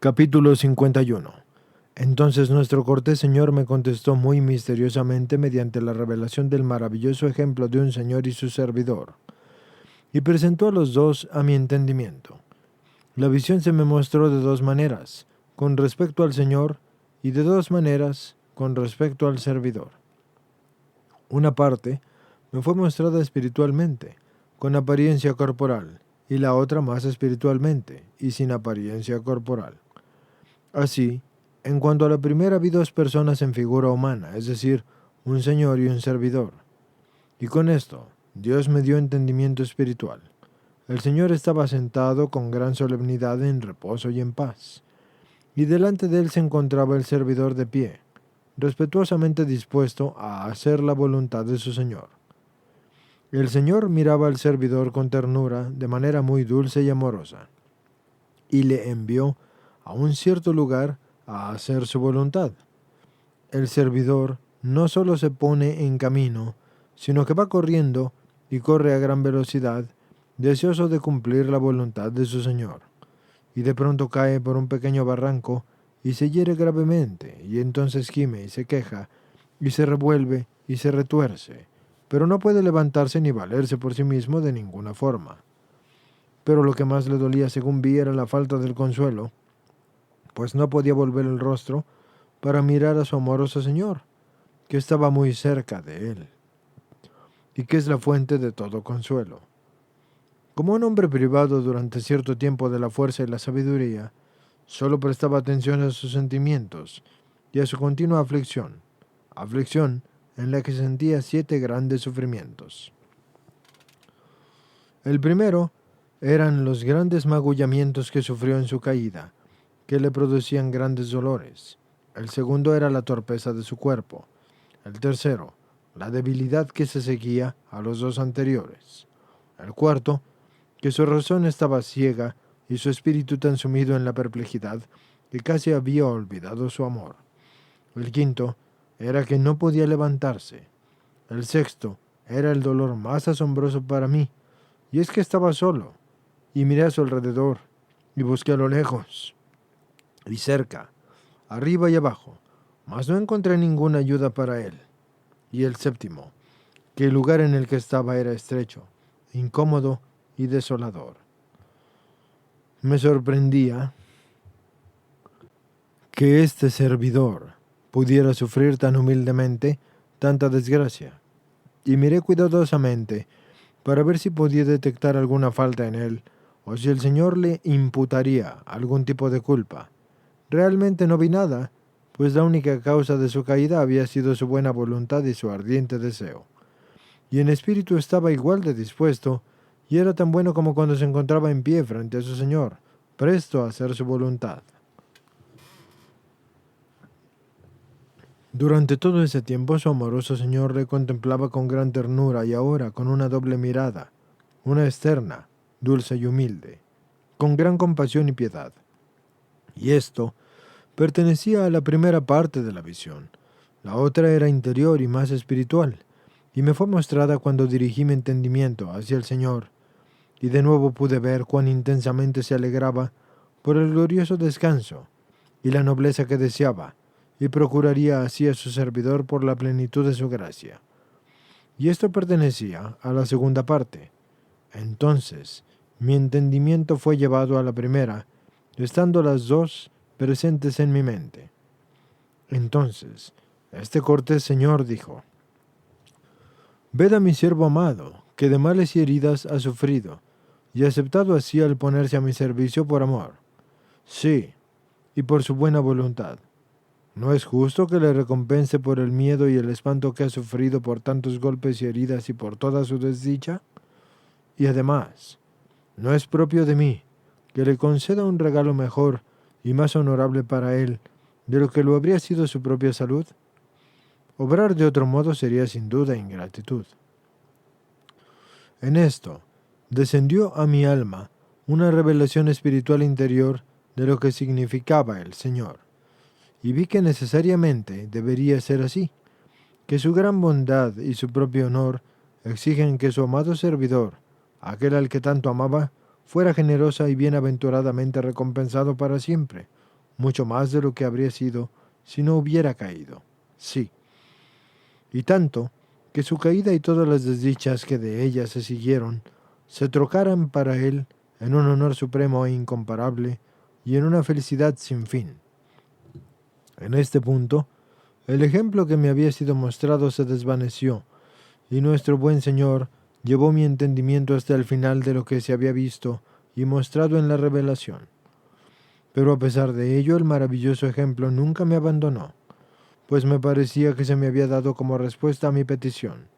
Capítulo 51. Entonces nuestro cortés Señor me contestó muy misteriosamente mediante la revelación del maravilloso ejemplo de un Señor y su servidor, y presentó a los dos a mi entendimiento. La visión se me mostró de dos maneras, con respecto al Señor, y de dos maneras, con respecto al servidor. Una parte me fue mostrada espiritualmente, con apariencia corporal, y la otra más espiritualmente, y sin apariencia corporal. Así, en cuanto a la primera vi dos personas en figura humana, es decir, un Señor y un servidor. Y con esto, Dios me dio entendimiento espiritual. El Señor estaba sentado con gran solemnidad en reposo y en paz. Y delante de él se encontraba el servidor de pie, respetuosamente dispuesto a hacer la voluntad de su Señor. El Señor miraba al servidor con ternura, de manera muy dulce y amorosa, y le envió a un cierto lugar a hacer su voluntad. El servidor no solo se pone en camino, sino que va corriendo y corre a gran velocidad, deseoso de cumplir la voluntad de su Señor. Y de pronto cae por un pequeño barranco y se hiere gravemente, y entonces gime y se queja, y se revuelve y se retuerce, pero no puede levantarse ni valerse por sí mismo de ninguna forma. Pero lo que más le dolía, según vi, era la falta del consuelo, pues no podía volver el rostro para mirar a su amoroso Señor, que estaba muy cerca de él, y que es la fuente de todo consuelo. Como un hombre privado durante cierto tiempo de la fuerza y la sabiduría, solo prestaba atención a sus sentimientos y a su continua aflicción en la que sentía 7 grandes sufrimientos. El primero eran los grandes magullamientos que sufrió en su caída, que le producían grandes dolores. El segundo era la torpeza de su cuerpo. El tercero, la debilidad que se seguía a los dos anteriores. El cuarto, que su razón estaba ciega y su espíritu tan sumido en la perplejidad que casi había olvidado su amor. El quinto era que no podía levantarse. El sexto era el dolor más asombroso para mí, y es que estaba solo, y miré a su alrededor, y busqué a lo lejos y cerca, arriba y abajo, mas no encontré ninguna ayuda para él. Y el séptimo, que el lugar en el que estaba era estrecho, incómodo y desolador. Me sorprendía que este servidor pudiera sufrir tan humildemente tanta desgracia, y miré cuidadosamente para ver si podía detectar alguna falta en él, o si el Señor le imputaría algún tipo de culpa. Realmente no vi nada, pues la única causa de su caída había sido su buena voluntad y su ardiente deseo. Y en espíritu estaba igual de dispuesto, y era tan bueno como cuando se encontraba en pie frente a su Señor, presto a hacer su voluntad. Durante todo ese tiempo su amoroso Señor le contemplaba con gran ternura y ahora con una doble mirada, una externa, dulce y humilde, con gran compasión y piedad. Y esto pertenecía a la primera parte de la visión. La otra era interior y más espiritual, y me fue mostrada cuando dirigí mi entendimiento hacia el Señor, y de nuevo pude ver cuán intensamente se alegraba por el glorioso descanso y la nobleza que deseaba, y procuraría así a su servidor por la plenitud de su gracia. Y esto pertenecía a la segunda parte. Entonces, mi entendimiento fue llevado a la primera, estando las dos presentes en mi mente. Entonces, este cortés Señor dijo: «Ved a mi siervo amado, que de males y heridas ha sufrido, y ha aceptado así al ponerse a mi servicio por amor. Sí, y por su buena voluntad. ¿No es justo que le recompense por el miedo y el espanto que ha sufrido por tantos golpes y heridas y por toda su desdicha? Y además, ¿no es propio de mí que le conceda un regalo mejor y más honorable para él de lo que lo habría sido su propia salud? Obrar de otro modo sería sin duda ingratitud». En esto, descendió a mi alma una revelación espiritual interior de lo que significaba el Señor, y vi que necesariamente debería ser así, que su gran bondad y su propio honor exigen que su amado servidor, aquel al que tanto amaba, fuera generosa y bienaventuradamente recompensado para siempre, mucho más de lo que habría sido si no hubiera caído. Sí, y tanto que su caída y todas las desdichas que de ella se siguieron se trocaran para él en un honor supremo e incomparable y en una felicidad sin fin. En este punto, el ejemplo que me había sido mostrado se desvaneció, y nuestro buen Señor llevó mi entendimiento hasta el final de lo que se había visto y mostrado en la revelación. Pero a pesar de ello, el maravilloso ejemplo nunca me abandonó, pues me parecía que se me había dado como respuesta a mi petición.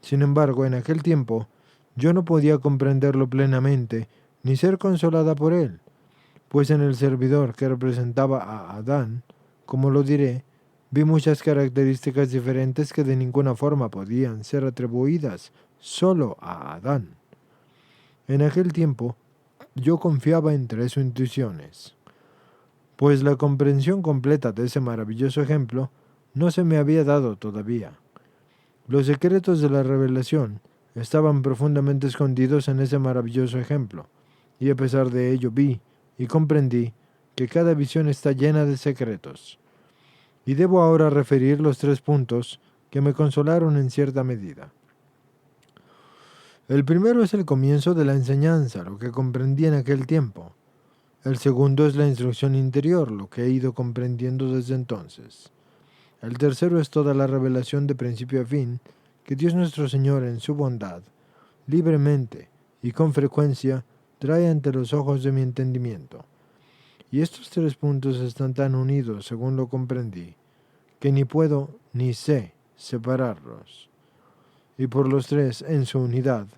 Sin embargo, en aquel tiempo, yo no podía comprenderlo plenamente, ni ser consolada por él, pues en el servidor que representaba a Adán, como lo diré, vi muchas características diferentes que de ninguna forma podían ser atribuidas solo a Adán. En aquel tiempo, yo confiaba en 3 intuiciones, pues la comprensión completa de ese maravilloso ejemplo no se me había dado todavía. Los secretos de la revelación estaban profundamente escondidos en ese maravilloso ejemplo, y a pesar de ello vi y comprendí que cada visión está llena de secretos. Y debo ahora referir los 3 puntos que me consolaron en cierta medida. El primero es el comienzo de la enseñanza, lo que comprendí en aquel tiempo. El segundo es la instrucción interior, lo que he ido comprendiendo desde entonces. El tercero es toda la revelación de principio a fin que Dios nuestro Señor en su bondad, libremente y con frecuencia, trae ante los ojos de mi entendimiento. Y estos 3 puntos están tan unidos, según lo comprendí, que ni puedo ni sé separarlos. Y por los 3, en su unidad,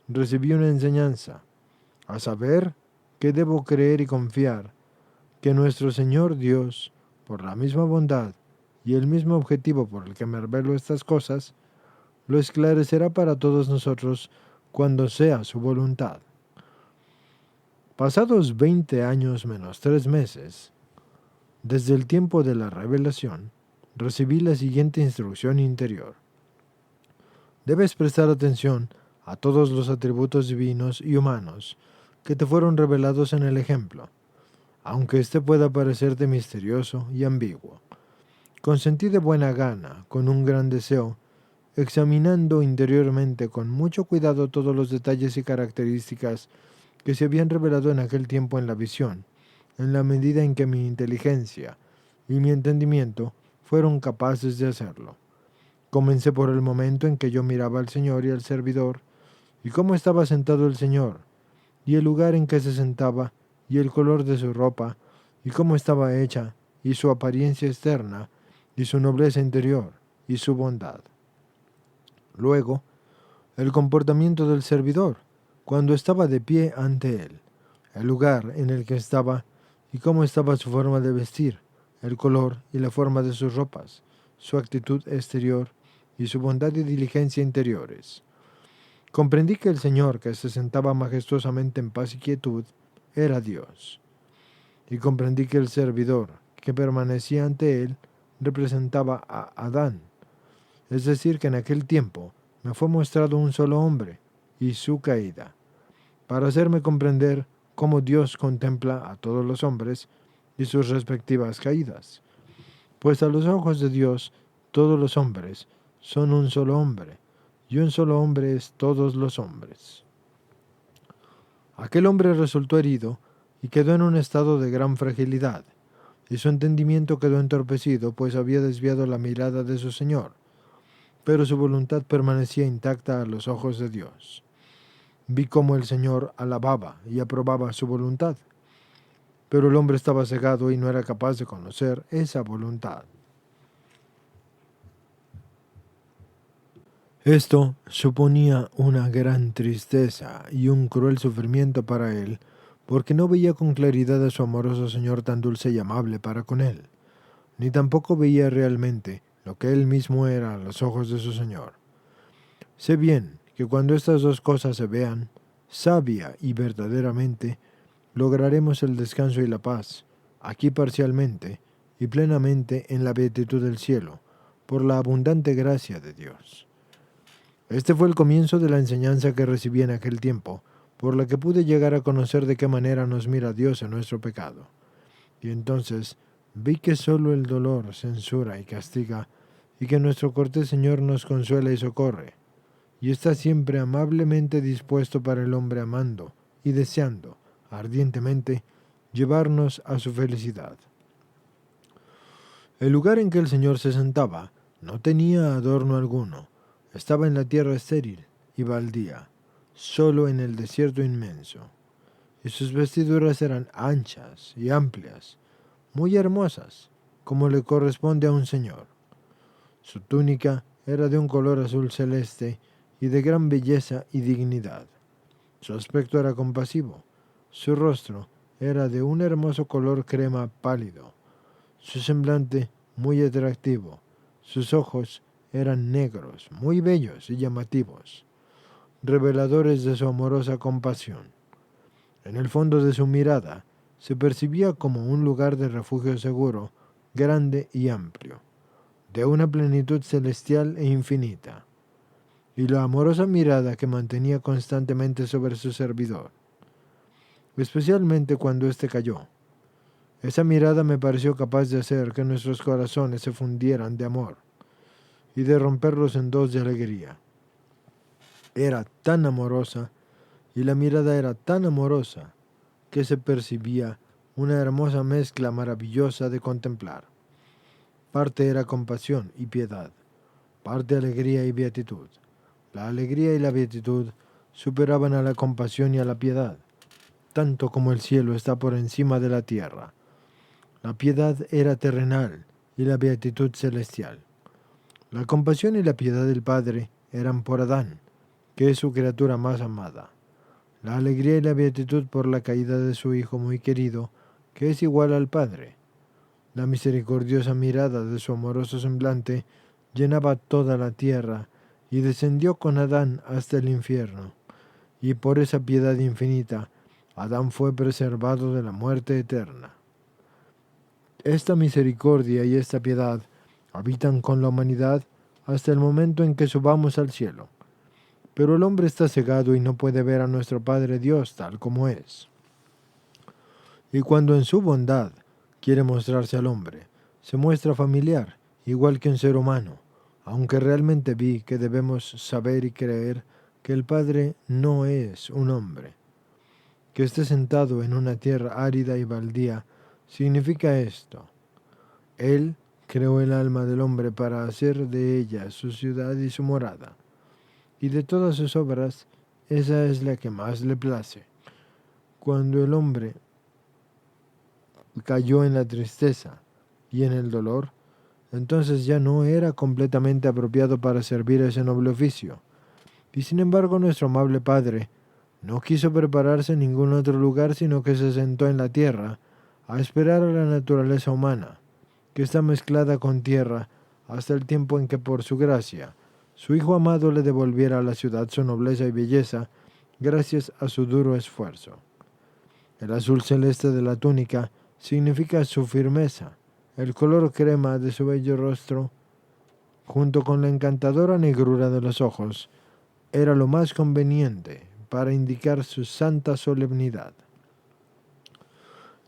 recibí una enseñanza, a saber, que debo creer y confiar, que nuestro Señor Dios, por la misma bondad y el mismo objetivo por el que me revelo estas cosas, lo esclarecerá para todos nosotros cuando sea su voluntad. Pasados 20 años menos 3 meses, desde el tiempo de la revelación, recibí la siguiente instrucción interior. Debes prestar atención a todos los atributos divinos y humanos que te fueron revelados en el ejemplo, aunque éste pueda parecerte misterioso y ambiguo. Consentí de buena gana, con un gran deseo, examinando interiormente con mucho cuidado todos los detalles y características que se habían revelado en aquel tiempo en la visión, en la medida en que mi inteligencia y mi entendimiento fueron capaces de hacerlo. Comencé por el momento en que yo miraba al Señor y al servidor, y cómo estaba sentado el Señor, y el lugar en que se sentaba, y el color de su ropa, y cómo estaba hecha, y su apariencia externa, y su nobleza interior, y su bondad. Luego, el comportamiento del servidor, cuando estaba de pie ante él, el lugar en el que estaba, y cómo estaba su forma de vestir, el color y la forma de sus ropas, su actitud exterior, y su bondad y diligencia interiores. Comprendí que el Señor, que se sentaba majestuosamente en paz y quietud, era Dios. Y comprendí que el servidor, que permanecía ante él, representaba a Adán. Es decir, que en aquel tiempo me fue mostrado un solo hombre y su caída, para hacerme comprender cómo Dios contempla a todos los hombres y sus respectivas caídas. Pues a los ojos de Dios todos los hombres son un solo hombre, y un solo hombre es todos los hombres. Aquel hombre resultó herido y quedó en un estado de gran fragilidad, y su entendimiento quedó entorpecido, pues había desviado la mirada de su Señor, pero su voluntad permanecía intacta a los ojos de Dios. Vi cómo el Señor alababa y aprobaba su voluntad, pero el hombre estaba cegado y no era capaz de conocer esa voluntad. Esto suponía una gran tristeza y un cruel sufrimiento para él, porque no veía con claridad a su amoroso Señor tan dulce y amable para con él, ni tampoco veía realmente lo que él mismo era a los ojos de su Señor. Sé bien que cuando estas 2 cosas se vean, sabia y verdaderamente, lograremos el descanso y la paz, aquí parcialmente y plenamente en la beatitud del cielo, por la abundante gracia de Dios. Este fue el comienzo de la enseñanza que recibí en aquel tiempo, por la que pude llegar a conocer de qué manera nos mira Dios en nuestro pecado. Y entonces vi que solo el dolor censura y castiga, y que nuestro cortés Señor nos consuela y socorre, y está siempre amablemente dispuesto para el hombre amando y deseando ardientemente llevarnos a su felicidad. El lugar en que el Señor se sentaba no tenía adorno alguno, estaba en la tierra estéril y baldía, solo en el desierto inmenso, y sus vestiduras eran anchas y amplias, muy hermosas, como le corresponde a un señor. Su túnica era de un color azul celeste y de gran belleza y dignidad. Su aspecto era compasivo, su rostro era de un hermoso color crema pálido, su semblante muy atractivo, sus ojos eran negros, muy bellos y llamativos, reveladores de su amorosa compasión. En el fondo de su mirada se percibía como un lugar de refugio seguro, grande y amplio, de una plenitud celestial e infinita, y la amorosa mirada que mantenía constantemente sobre su servidor, especialmente cuando éste cayó. Esa mirada me pareció capaz de hacer que nuestros corazones se fundieran de amor y de romperlos en dos de alegría. Era tan amorosa y la mirada era tan amorosa que se percibía una hermosa mezcla maravillosa de contemplar. Parte era compasión y piedad, parte alegría y beatitud. La alegría y la beatitud superaban a la compasión y a la piedad, tanto como el cielo está por encima de la tierra. La piedad era terrenal y la beatitud celestial. La compasión y la piedad del Padre eran por Adán, que es su criatura más amada. La alegría y la beatitud por la caída de su Hijo muy querido, que es igual al Padre. La misericordiosa mirada de su amoroso semblante llenaba toda la tierra y descendió con Adán hasta el infierno. Y por esa piedad infinita, Adán fue preservado de la muerte eterna. Esta misericordia y esta piedad habitan con la humanidad hasta el momento en que subamos al cielo. Pero el hombre está cegado y no puede ver a nuestro Padre Dios tal como es. Y cuando en su bondad quiere mostrarse al hombre, se muestra familiar, igual que un ser humano, aunque realmente vi que debemos saber y creer que el Padre no es un hombre. Que esté sentado en una tierra árida y baldía significa esto: Él creó el alma del hombre para hacer de ella su ciudad y su morada, y de todas sus obras, esa es la que más le place. Cuando el hombre cayó en la tristeza y en el dolor, entonces ya no era completamente apropiado para servir ese noble oficio. Y sin embargo nuestro amable Padre no quiso prepararse en ningún otro lugar, sino que se sentó en la tierra a esperar a la naturaleza humana, que está mezclada con tierra, hasta el tiempo en que por su gracia su Hijo amado le devolviera a la ciudad su nobleza y belleza, gracias a su duro esfuerzo. El azul celeste de la túnica significa su firmeza. El color crema de su bello rostro, junto con la encantadora negrura de los ojos, era lo más conveniente para indicar su santa solemnidad.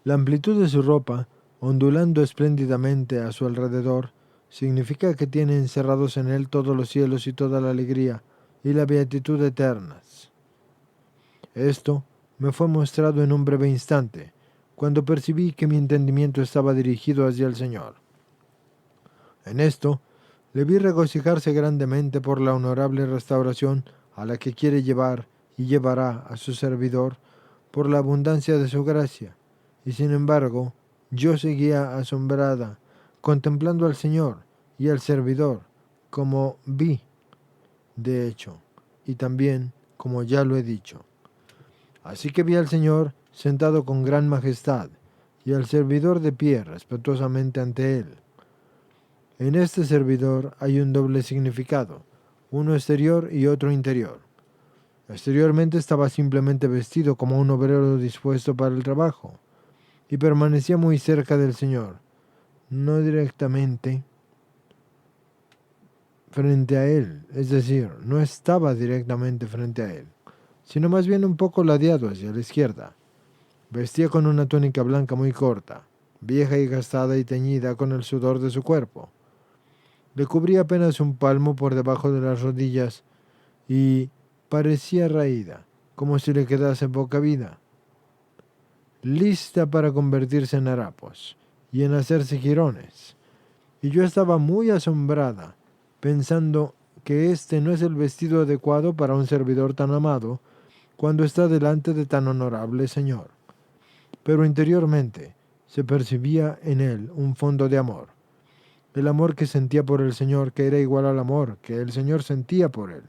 La amplitud de su ropa, ondulando espléndidamente a su alrededor, significa que tiene encerrados en él todos los cielos y toda la alegría y la beatitud eternas. Esto me fue mostrado en un breve instante, cuando percibí que mi entendimiento estaba dirigido hacia el Señor. En esto, le vi regocijarse grandemente por la honorable restauración a la que quiere llevar y llevará a su servidor por la abundancia de su gracia, y sin embargo, yo seguía asombrada, contemplando al Señor y al servidor, como vi, de hecho, y también como ya lo he dicho. Así que vi al Señor sentado con gran majestad, y al servidor de pie respetuosamente ante él. En este servidor hay un doble significado, uno exterior y otro interior. Exteriormente estaba simplemente vestido como un obrero dispuesto para el trabajo, y permanecía muy cerca del Señor, no directamente frente a él, es decir, no estaba directamente frente a él, sino más bien un poco ladeado hacia la izquierda. Vestía con una túnica blanca muy corta, vieja y gastada y teñida con el sudor de su cuerpo. Le cubría apenas un palmo por debajo de las rodillas y parecía raída, como si le quedase poca vida, lista para convertirse en harapos y en hacerse jirones. Y yo estaba muy asombrada, pensando que este no es el vestido adecuado para un servidor tan amado, cuando está delante de tan honorable Señor. Pero interiormente se percibía en él un fondo de amor, el amor que sentía por el Señor, que era igual al amor que el Señor sentía por él.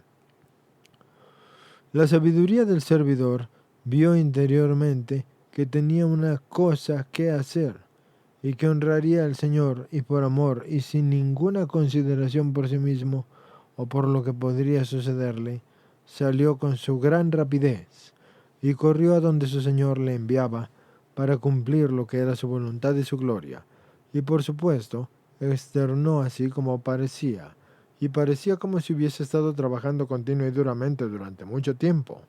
La sabiduría del servidor vio interiormente que tenía una cosa que hacer y que honraría al Señor, y por amor y sin ninguna consideración por sí mismo o por lo que podría sucederle, salió con su gran rapidez y corrió a donde su Señor le enviaba para cumplir lo que era su voluntad y su gloria. Y por supuesto, externó así como parecía, y parecía como si hubiese estado trabajando continua y duramente durante mucho tiempo.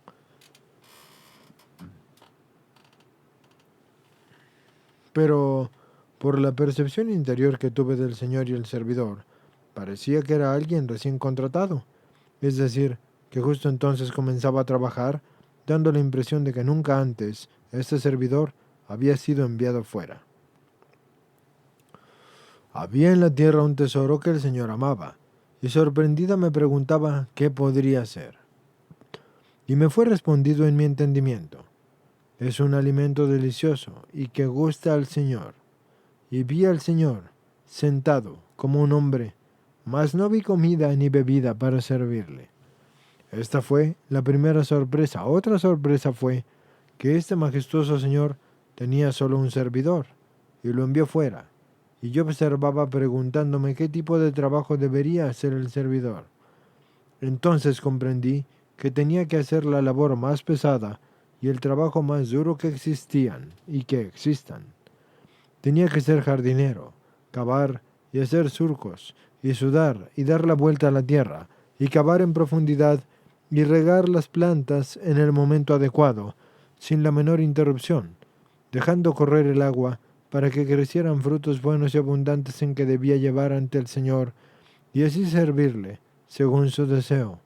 Pero por la percepción interior que tuve del Señor y el servidor, parecía que era alguien recién contratado, es decir, que justo entonces comenzaba a trabajar, dando la impresión de que nunca antes este servidor había sido enviado fuera. Había en la tierra un tesoro que el Señor amaba, y sorprendida me preguntaba qué podría ser. Y me fue respondido en mi entendimiento: es un alimento delicioso y que gusta al Señor. Y vi al Señor sentado como un hombre, mas no vi comida ni bebida para servirle. Esta fue la primera sorpresa. Otra sorpresa fue que este majestuoso Señor tenía solo un servidor y lo envió fuera. Y yo observaba preguntándome qué tipo de trabajo debería hacer el servidor. Entonces comprendí que tenía que hacer la labor más pesada y el trabajo más duro que existían y que existan. Tenía que ser jardinero, cavar y hacer surcos, y sudar y dar la vuelta a la tierra, y cavar en profundidad y regar las plantas en el momento adecuado, sin la menor interrupción, dejando correr el agua para que crecieran frutos buenos y abundantes en que debía llevar ante el Señor, y así servirle, según su deseo.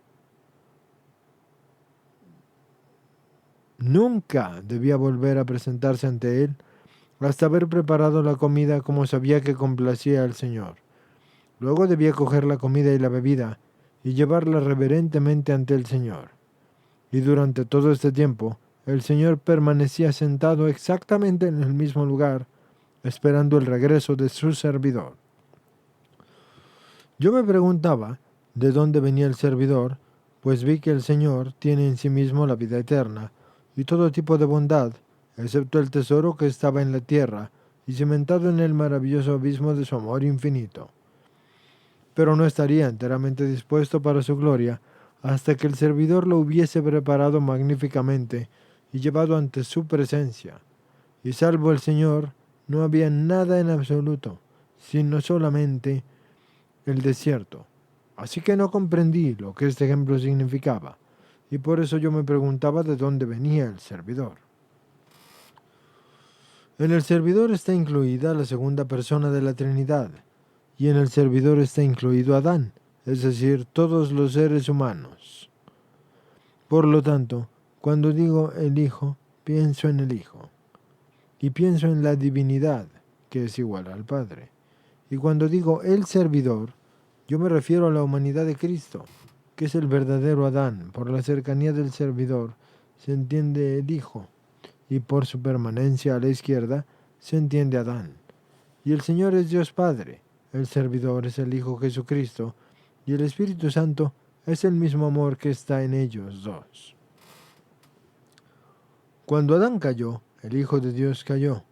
Nunca debía volver a presentarse ante él hasta haber preparado la comida como sabía que complacía al Señor. Luego debía coger la comida y la bebida y llevarla reverentemente ante el Señor. Y durante todo este tiempo, el Señor permanecía sentado exactamente en el mismo lugar, esperando el regreso de su servidor. Yo me preguntaba de dónde venía el servidor, pues vi que el Señor tiene en sí mismo la vida eterna y todo tipo de bondad, excepto el tesoro que estaba en la tierra y cimentado en el maravilloso abismo de su amor infinito. Pero no estaría enteramente dispuesto para su gloria hasta que el servidor lo hubiese preparado magníficamente y llevado ante su presencia. Y salvo el Señor, no había nada en absoluto, sino solamente el desierto. Así que no comprendí lo que este ejemplo significaba, y por eso yo me preguntaba de dónde venía el servidor. En el servidor está incluida la segunda persona de la Trinidad, y en el servidor está incluido Adán, es decir, todos los seres humanos. Por lo tanto, cuando digo el Hijo, pienso en el Hijo, y pienso en la divinidad, que es igual al Padre. Y cuando digo el servidor, yo me refiero a la humanidad de Cristo, que es el verdadero Adán. Por la cercanía del servidor se entiende el Hijo, y por su permanencia a la izquierda se entiende Adán. Y el Señor es Dios Padre, el servidor es el Hijo Jesucristo, y el Espíritu Santo es el mismo amor que está en ellos dos. Cuando Adán cayó, el Hijo de Dios cayó,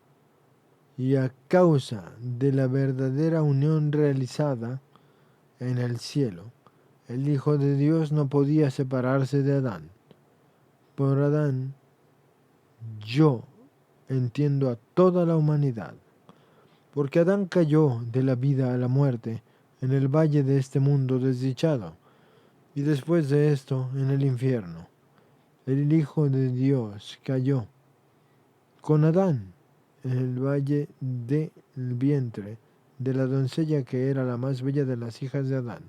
y a causa de la verdadera unión realizada en el cielo, el Hijo de Dios no podía separarse de Adán. Por Adán, yo entiendo a toda la humanidad, porque Adán cayó de la vida a la muerte en el valle de este mundo desdichado, y después de esto en el infierno. El Hijo de Dios cayó con Adán en el valle de el vientre de la doncella que era la más bella de las hijas de Adán.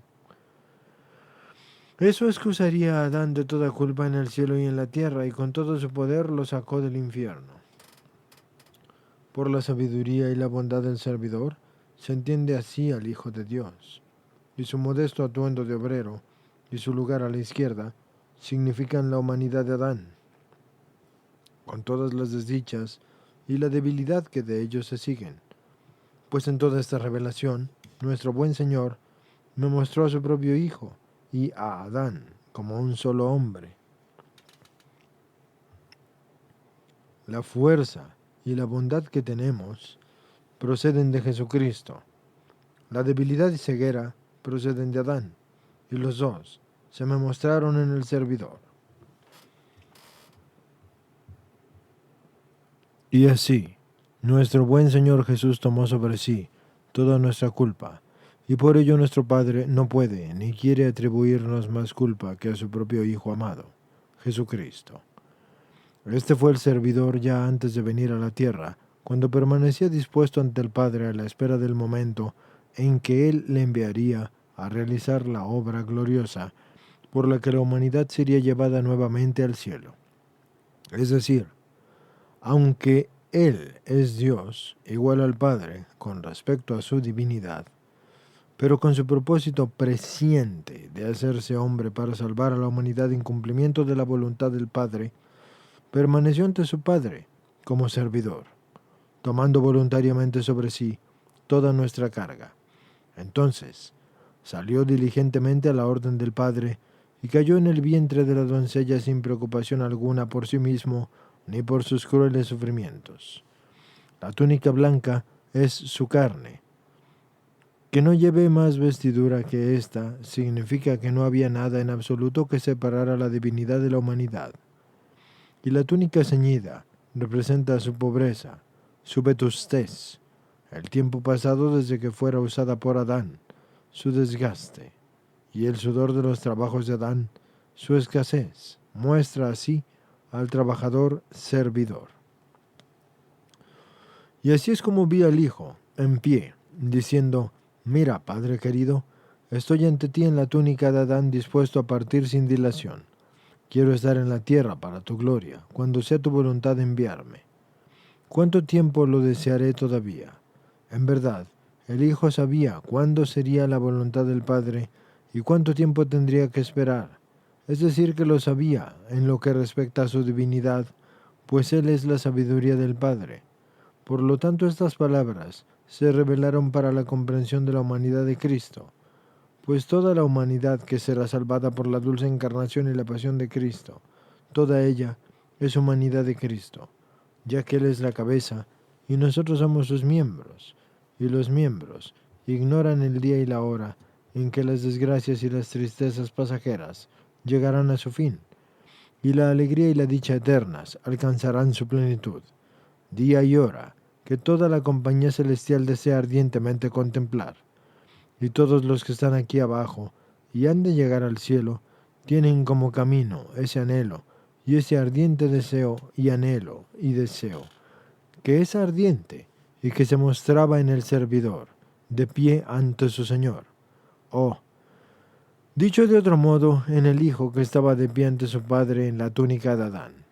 Eso excusaría a Adán de toda culpa en el cielo y en la tierra, y con todo su poder lo sacó del infierno. Por la sabiduría y la bondad del servidor, se entiende así al Hijo de Dios, y su modesto atuendo de obrero, y su lugar a la izquierda, significan la humanidad de Adán, con todas las desdichas y la debilidad que de ellos se siguen. Pues en toda esta revelación, nuestro buen Señor me mostró a su propio Hijo y a Adán como un solo hombre. La fuerza y la bondad que tenemos proceden de Jesucristo. La debilidad y ceguera proceden de Adán, y los dos se me mostraron en el servidor. Y así, nuestro buen Señor Jesús tomó sobre sí toda nuestra culpa, y por ello nuestro Padre no puede ni quiere atribuirnos más culpa que a su propio Hijo amado, Jesucristo. Este fue el servidor ya antes de venir a la tierra, cuando permanecía dispuesto ante el Padre a la espera del momento en que Él le enviaría a realizar la obra gloriosa por la que la humanidad sería llevada nuevamente al cielo. Es decir, aunque Él es Dios, igual al Padre con respecto a su divinidad, pero con su propósito presciente de hacerse hombre para salvar a la humanidad en cumplimiento de la voluntad del Padre, permaneció ante su Padre como servidor, tomando voluntariamente sobre sí toda nuestra carga. Entonces, salió diligentemente a la orden del Padre y cayó en el vientre de la doncella sin preocupación alguna por sí mismo ni por sus crueles sufrimientos. La túnica blanca es su carne. Que no lleve más vestidura que ésta significa que no había nada en absoluto que separara la divinidad de la humanidad. Y la túnica ceñida representa su pobreza, su vetustez, el tiempo pasado desde que fuera usada por Adán, su desgaste, y el sudor de los trabajos de Adán, su escasez, muestra así al trabajador servidor. Y así es como vi al Hijo, en pie, diciendo: «Mira, Padre querido, estoy ante ti en la túnica de Adán dispuesto a partir sin dilación. Quiero estar en la tierra para tu gloria, cuando sea tu voluntad enviarme. ¿Cuánto tiempo lo desearé todavía?» En verdad, el Hijo sabía cuándo sería la voluntad del Padre y cuánto tiempo tendría que esperar. Es decir, que lo sabía en lo que respecta a su divinidad, pues Él es la sabiduría del Padre. Por lo tanto, estas palabras se revelaron para la comprensión de la humanidad de Cristo, pues toda la humanidad que será salvada por la dulce encarnación y la pasión de Cristo, toda ella es humanidad de Cristo, ya que Él es la cabeza y nosotros somos sus miembros, y los miembros ignoran el día y la hora en que las desgracias y las tristezas pasajeras llegarán a su fin, y la alegría y la dicha eternas alcanzarán su plenitud. Día y hora que toda la compañía celestial desea ardientemente contemplar, y todos los que están aquí abajo y han de llegar al cielo tienen como camino ese anhelo y ese ardiente deseo y anhelo y deseo, que es ardiente y que se mostraba en el servidor, de pie ante su Señor. Oh, dicho de otro modo, en el Hijo que estaba de pie ante su Padre en la túnica de Adán.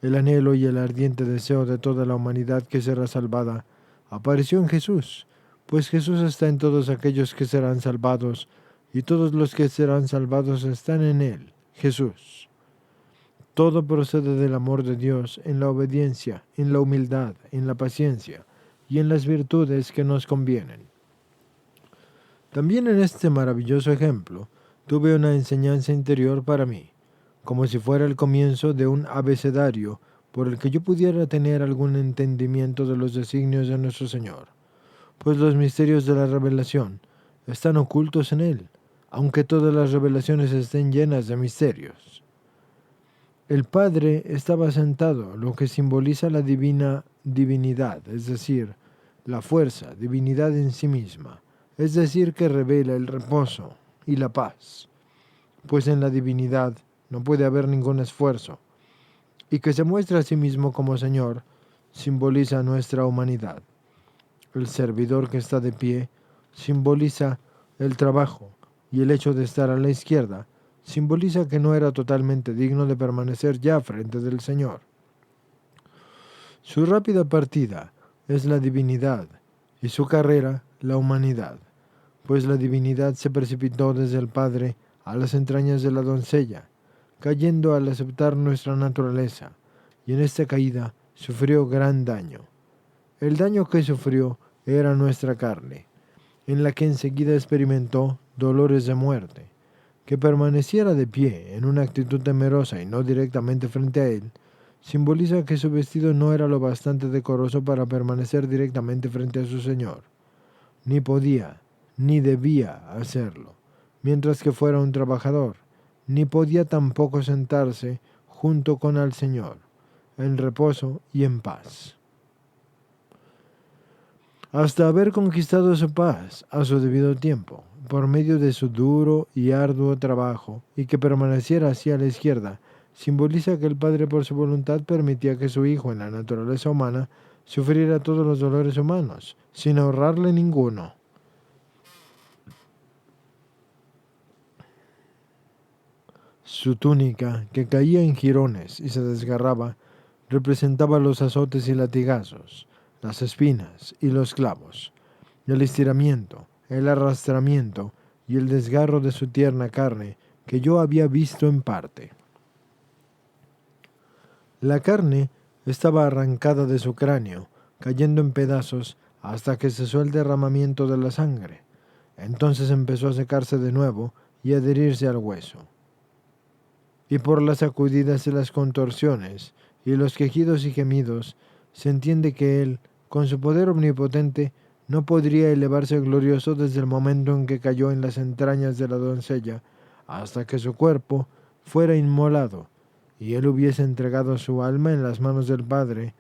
El anhelo y el ardiente deseo de toda la humanidad que será salvada apareció en Jesús, pues Jesús está en todos aquellos que serán salvados, y todos los que serán salvados están en Él, Jesús. Todo procede del amor de Dios en la obediencia, en la humildad, en la paciencia y en las virtudes que nos convienen. También en este maravilloso ejemplo tuve una enseñanza interior para mí, como si fuera el comienzo de un abecedario por el que yo pudiera tener algún entendimiento de los designios de nuestro Señor, pues los misterios de la revelación están ocultos en Él, aunque todas las revelaciones estén llenas de misterios. El Padre estaba sentado, lo que simboliza la divinidad, es decir, la fuerza, divinidad en sí misma, es decir, que revela el reposo y la paz, pues en la divinidad no puede haber ningún esfuerzo, y que se muestra a sí mismo como Señor, simboliza nuestra humanidad. El servidor que está de pie simboliza el trabajo, y el hecho de estar a la izquierda simboliza que no era totalmente digno de permanecer ya frente del Señor. Su rápida partida es la divinidad y su carrera la humanidad, pues la divinidad se precipitó desde el Padre a las entrañas de la doncella, cayendo al aceptar nuestra naturaleza, y en esta caída sufrió gran daño. El daño que sufrió era nuestra carne, en la que enseguida experimentó dolores de muerte. Que permaneciera de pie en una actitud temerosa y no directamente frente a él, simboliza que su vestido no era lo bastante decoroso para permanecer directamente frente a su Señor. Ni podía, ni debía hacerlo, mientras que fuera un trabajador, ni podía tampoco sentarse junto con el Señor, en reposo y en paz. Hasta haber conquistado su paz a su debido tiempo, por medio de su duro y arduo trabajo, y que permaneciera hacia la izquierda, simboliza que el Padre por su voluntad permitía que su Hijo en la naturaleza humana sufriera todos los dolores humanos, sin ahorrarle ninguno. Su túnica, que caía en jirones y se desgarraba, representaba los azotes y latigazos, las espinas y los clavos, el estiramiento, el arrastramiento y el desgarro de su tierna carne que yo había visto en parte. La carne estaba arrancada de su cráneo, cayendo en pedazos hasta que cesó el derramamiento de la sangre. Entonces empezó a secarse de nuevo y a adherirse al hueso. Y por las sacudidas y las contorsiones, y los quejidos y gemidos, se entiende que él, con su poder omnipotente, no podría elevarse glorioso desde el momento en que cayó en las entrañas de la doncella, hasta que su cuerpo fuera inmolado, y él hubiese entregado su alma en las manos del Padre,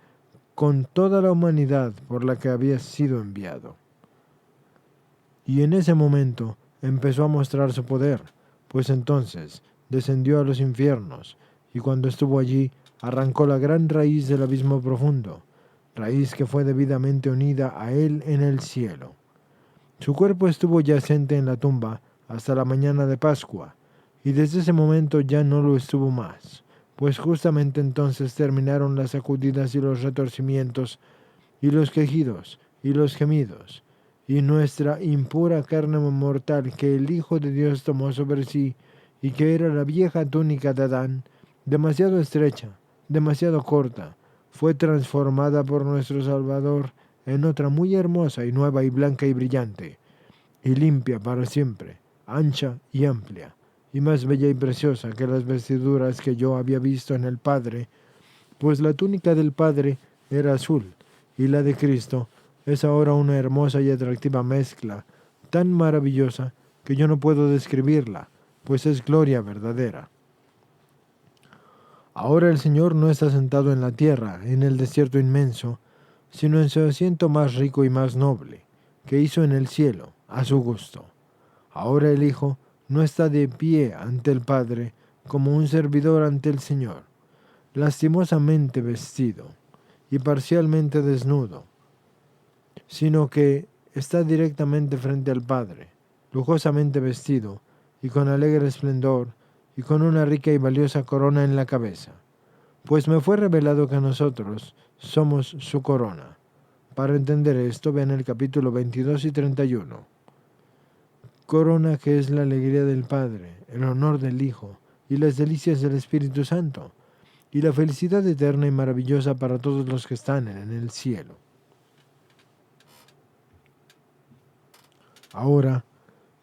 con toda la humanidad por la que había sido enviado. Y en ese momento empezó a mostrar su poder, pues entonces descendió a los infiernos, y cuando estuvo allí, arrancó la gran raíz del abismo profundo, raíz que fue debidamente unida a él en el cielo. Su cuerpo estuvo yacente en la tumba hasta la mañana de Pascua, y desde ese momento ya no lo estuvo más, pues justamente entonces terminaron las sacudidas y los retorcimientos, y los quejidos, y los gemidos, y nuestra impura carne mortal que el Hijo de Dios tomó sobre sí, y que era la vieja túnica de Adán, demasiado estrecha, demasiado corta, fue transformada por nuestro Salvador en otra muy hermosa y nueva y blanca y brillante, y limpia para siempre, ancha y amplia, y más bella y preciosa que las vestiduras que yo había visto en el Padre, pues la túnica del Padre era azul, y la de Cristo es ahora una hermosa y atractiva mezcla, tan maravillosa que yo no puedo describirla, pues es gloria verdadera. Ahora el Señor no está sentado en la tierra, en el desierto inmenso, sino en su asiento más rico y más noble, que hizo en el cielo, a su gusto. Ahora el Hijo no está de pie ante el Padre como un servidor ante el Señor, lastimosamente vestido y parcialmente desnudo, sino que está directamente frente al Padre, lujosamente vestido y con alegre esplendor y con una rica y valiosa corona en la cabeza, pues me fue revelado que nosotros somos su corona. Para entender esto, vean el capítulo 22 y 31. Corona que es la alegría del Padre, el honor del Hijo y las delicias del Espíritu Santo, y la felicidad eterna y maravillosa para todos los que están en el cielo. Ahora,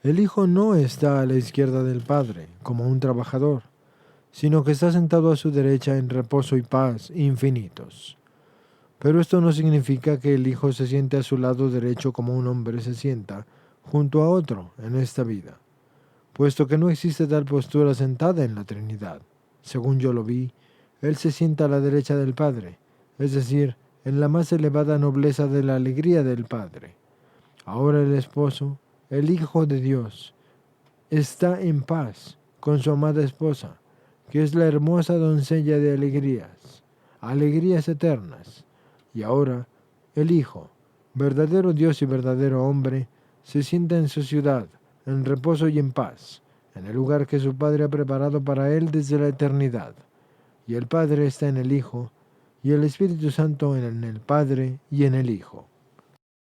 el Hijo no está a la izquierda del Padre como un trabajador, sino que está sentado a su derecha en reposo y paz infinitos. Pero esto no significa que el Hijo se siente a su lado derecho como un hombre se sienta junto a otro en esta vida, puesto que no existe tal postura sentada en la Trinidad. Según yo lo vi, Él se sienta a la derecha del Padre, es decir, en la más elevada nobleza de la alegría del Padre. Ahora el esposo, el Hijo de Dios, está en paz con su amada esposa, que es la hermosa doncella de alegrías, alegrías eternas. Y ahora el Hijo, verdadero Dios y verdadero hombre, se sienta en su ciudad, en reposo y en paz, en el lugar que su Padre ha preparado para él desde la eternidad. Y el Padre está en el Hijo, y el Espíritu Santo en el Padre y en el Hijo.